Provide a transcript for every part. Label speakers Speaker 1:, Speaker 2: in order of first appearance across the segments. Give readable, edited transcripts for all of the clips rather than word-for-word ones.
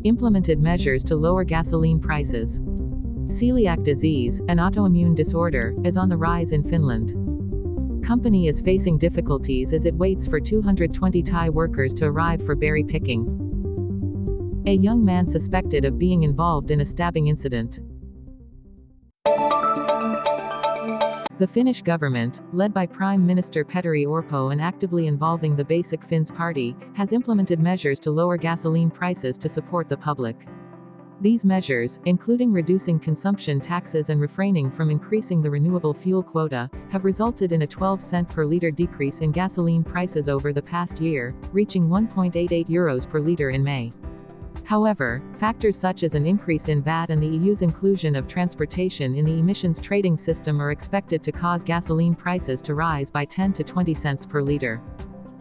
Speaker 1: implemented measures to lower gasoline prices. Celiac disease, an autoimmune disorder, is on the rise in Finland. Company is facing difficulties as it waits for 220 Thai workers to arrive for berry picking. A young man suspected of being involved in a stabbing incident. The Finnish government, led by Prime Minister Petteri Orpo and actively involving the Basic Finns party, has implemented measures to lower gasoline prices to support the public. These measures, including reducing consumption taxes and refraining from increasing the renewable fuel quota, have resulted in a 12-cent per liter decrease in gasoline prices over the past year, reaching €1.88 per liter in May. However, factors such as an increase in VAT and the EU's inclusion of transportation in the emissions trading system are expected to cause gasoline prices to rise by 10 to 20 cents per liter.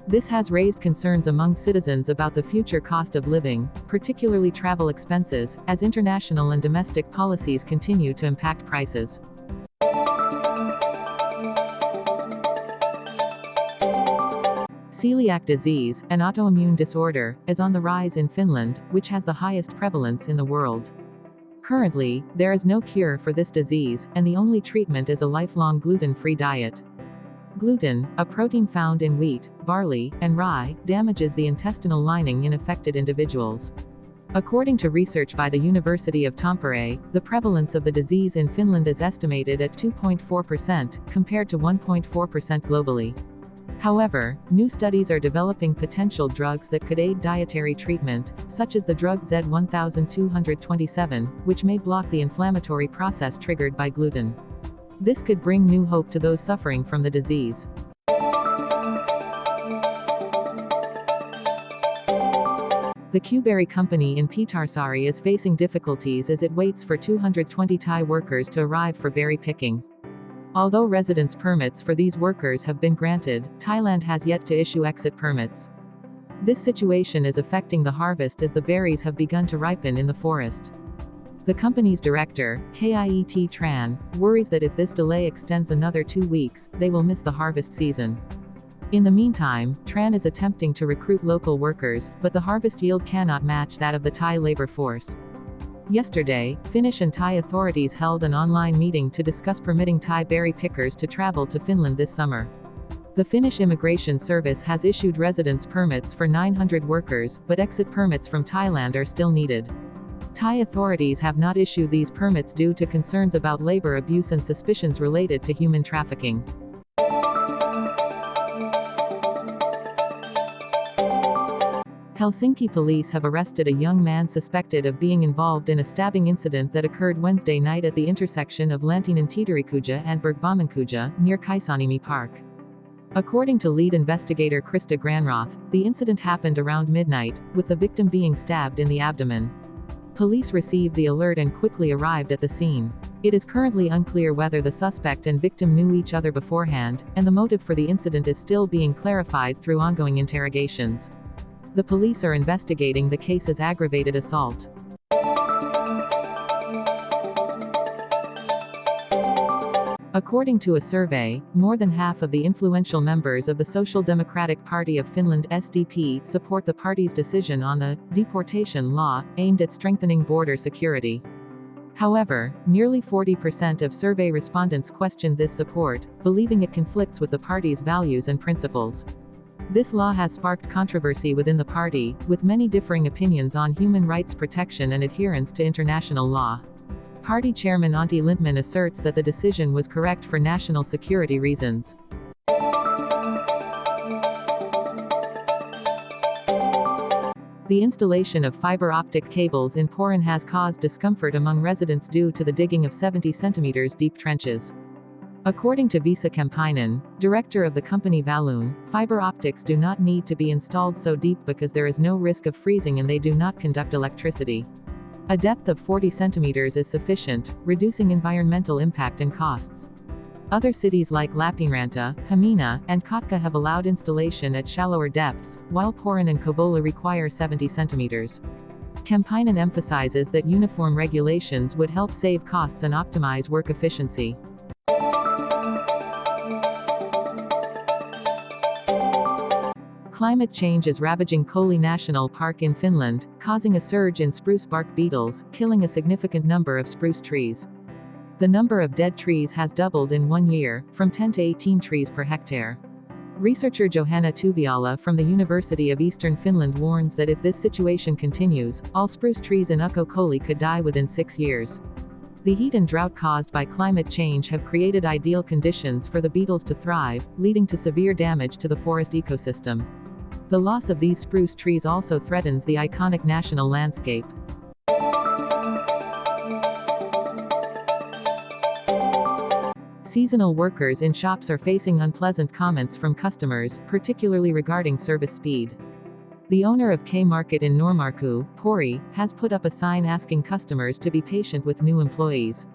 Speaker 1: This has raised concerns among citizens about the future cost of living, particularly travel expenses, as international and domestic policies continue to impact prices. Celiac disease, an autoimmune disorder, is on the rise in Finland, which has the highest prevalence in the world. Currently, there is no cure for this disease, and the only treatment is a lifelong gluten-free diet. Gluten, a protein found in wheat, barley, and rye, damages the intestinal lining in affected individuals. According to research by the University of Tampere, the prevalence of the disease in Finland is estimated at 2.4%, compared to 1.4% globally. However, new studies are developing potential drugs that could aid dietary treatment, such as the drug Z1227, which may block the inflammatory process triggered by gluten. This could bring new hope to those suffering from the disease. The Q-berry company in Pietarsaari is facing difficulties as it waits for 220 Thai workers to arrive for berry picking. Although residence permits for these workers have been granted, Thailand has yet to issue exit permits. This situation is affecting the harvest as the berries have begun to ripen in the forest. The company's director, Kiet Tran, worries that if this delay extends another 2 weeks, they will miss the harvest season. In the meantime, Tran is attempting to recruit local workers, but the harvest yield cannot match that of the Thai labor force. Yesterday, Finnish and Thai authorities held an online meeting to discuss permitting Thai berry pickers to travel to Finland this summer. The Finnish Immigration Service has issued residence permits for 900 workers, but exit permits from Thailand are still needed. Thai authorities have not issued these permits due to concerns about labor abuse and suspicions related to human trafficking. Helsinki police have arrested a young man suspected of being involved in a stabbing incident that occurred Wednesday night at the intersection of Läntinen Tiitarikuja and Bergbaumenkuja, near Koli Park. According to lead investigator Krista Granroth, the incident happened around midnight, with the victim being stabbed in the abdomen. Police received the alert and quickly arrived at the scene. It is currently unclear whether the suspect and victim knew each other beforehand, and the motive for the incident is still being clarified through ongoing interrogations. The police are investigating the case as aggravated assault. According to a survey, more than half of the influential members of the Social Democratic Party of Finland (SDP) support the party's decision on the deportation law, aimed at strengthening border security. However, nearly 40% of survey respondents questioned this support, believing it conflicts with the party's values and principles. This law has sparked controversy within the party, with many differing opinions on human rights protection and adherence to international law. Party chairman Antti Lindman asserts that the decision was correct for national security reasons. The installation of fiber optic cables in Porin has caused discomfort among residents due to the digging of 70 centimeters deep trenches. According to Visa Kampainen, director of the company Valoon, fiber optics do not need to be installed so deep because there is no risk of freezing and they do not conduct electricity. A depth of 40 centimeters is sufficient, reducing environmental impact and costs. Other cities like Lappeenranta, Hamina, and Kotka have allowed installation at shallower depths, while Porin and Kouvola require 70 centimeters. Kampainen emphasizes that uniform regulations would help save costs and optimize work efficiency. Climate change is ravaging Koli National Park in Finland, causing a surge in spruce bark beetles, killing a significant number of spruce trees. The number of dead trees has doubled in 1 year, from 10 to 18 trees per hectare. Researcher Johanna Tuviala from the University of Eastern Finland warns that if this situation continues, all spruce trees in Ukko-Koli could die within 6 years. The heat and drought caused by climate change have created ideal conditions for the beetles to thrive, leading to severe damage to the forest ecosystem. The loss of these spruce trees also threatens the iconic national landscape. Seasonal workers in shops are facing unpleasant comments from customers, particularly regarding service speed. The owner of K-Market in Normarku, Porin, has put up a sign asking customers to be patient with new employees.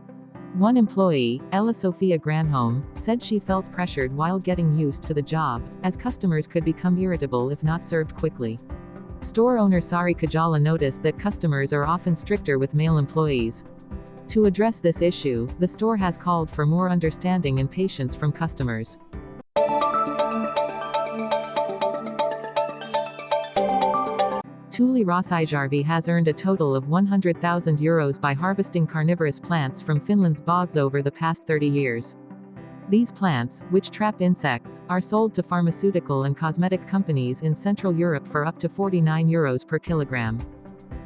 Speaker 1: One employee, Ella-Sofia Granholm, said she felt pressured while getting used to the job, as customers could become irritable if not served quickly. Store owner Sari Kajala noticed that customers are often stricter with male employees. To address this issue, the store has called for more understanding and patience from customers. Tuuli Ravaging has earned a total of €100,000 by harvesting carnivorous plants from Finland's bogs over the past 30 years. These plants, which trap insects, are sold to pharmaceutical and cosmetic companies in Central Europe for up to €49 per kilogram.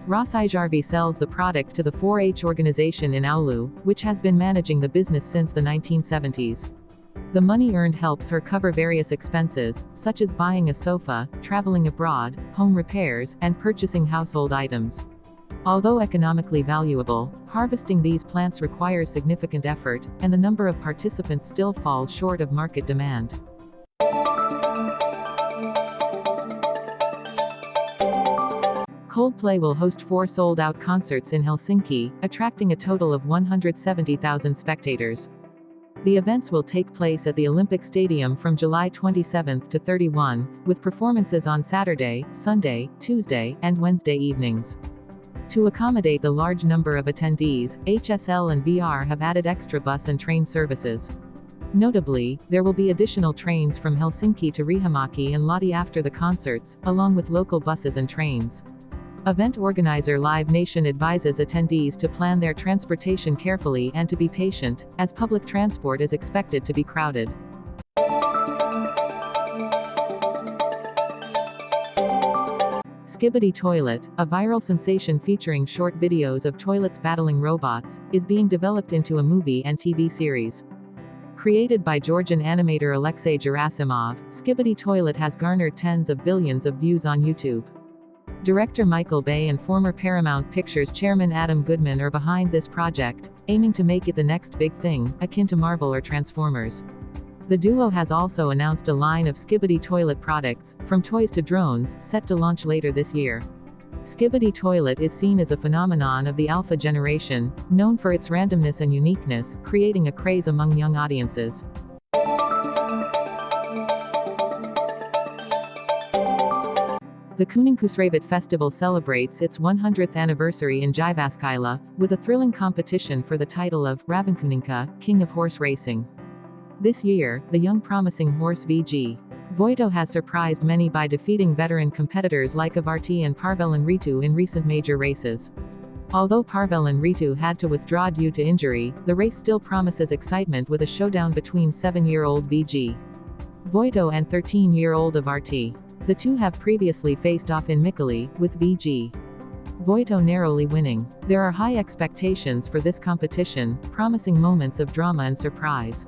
Speaker 1: Ravaging sells the product to the 4-H organization in Oulu, which has been managing the business since the 1970s. The money earned helps her cover various expenses, such as buying a sofa, traveling abroad, home repairs, and purchasing household items. Although economically valuable, harvesting these plants requires significant effort, and the number of participants still falls short of market demand. Coldplay will host 4 sold-out concerts in Helsinki, attracting a total of 170,000 spectators. The events will take place at the Olympic Stadium from July 27 to 31, with performances on Saturday, Sunday, Tuesday, and Wednesday evenings. To accommodate the large number of attendees, HSL and VR have added extra bus and train services. Notably, there will be additional trains from Helsinki to Riihimäki and Lahti after the concerts, along with local buses and trains. Event organizer Live Nation advises attendees to plan their transportation carefully and to be patient, as public transport is expected to be crowded. Skibidi Toilet, a viral sensation featuring short videos of toilets battling robots, is being developed into a movie and TV series. Created by Georgian animator Alexei Gerasimov, Skibidi Toilet has garnered tens of billions of views on YouTube. Director Michael Bay and former Paramount Pictures chairman Adam Goodman are behind this project, aiming to make it the next big thing, akin to Marvel or Transformers. The duo has also announced a line of Skibidi Toilet products, from toys to drones, set to launch later this year. Skibidi Toilet is seen as a phenomenon of the alpha generation, known for its randomness and uniqueness, creating a craze among young audiences. The Kuninkusravit festival celebrates its 100th anniversary in Jyväskylä, with a thrilling competition for the title of Ravinkuninka, King of Horse Racing. This year, the young promising horse VG Voito has surprised many by defeating veteran competitors like Avarti and Parvelen Ritu in recent major races. Although Parvelen Ritu had to withdraw due to injury, the race still promises excitement with a showdown between 7-year-old VG Voito and 13-year-old Avarti. The two have previously faced off in Mikkeli, with VG Voito narrowly winning. There are high expectations for this competition, promising moments of drama and surprise.